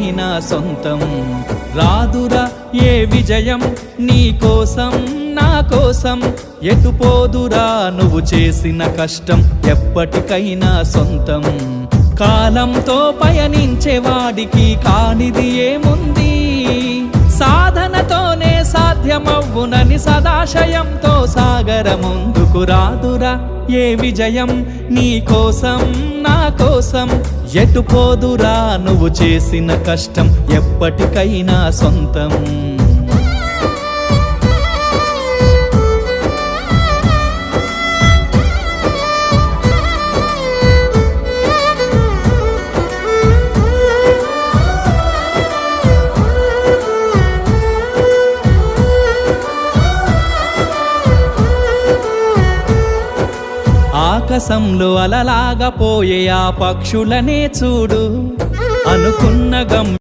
ఎప్పటికైనా సొంతం. రాదురా ఏ విజయం నీ కోసం నా కోసం, ఎటుపోదురా నువ్వు చేసిన కష్టం ఎప్పటికైనా సొంతం. కాలంతో పయనించేవాడికి కానిది ఏముంది, సాధనతోనే సాధ్యమవ్వునని సదాశయంతో సాగర ముందుకు. రాదురా ఏ విజయం నీ కోసం నా కోసం, ఎటుపోదురా నువ్వు చేసిన కష్టం ఎప్పటికైనా సొంతం. ఆకాశంలో అలలాగా పోయే ఆ పక్షులనే చూడు, అనుకున్న గమ్యం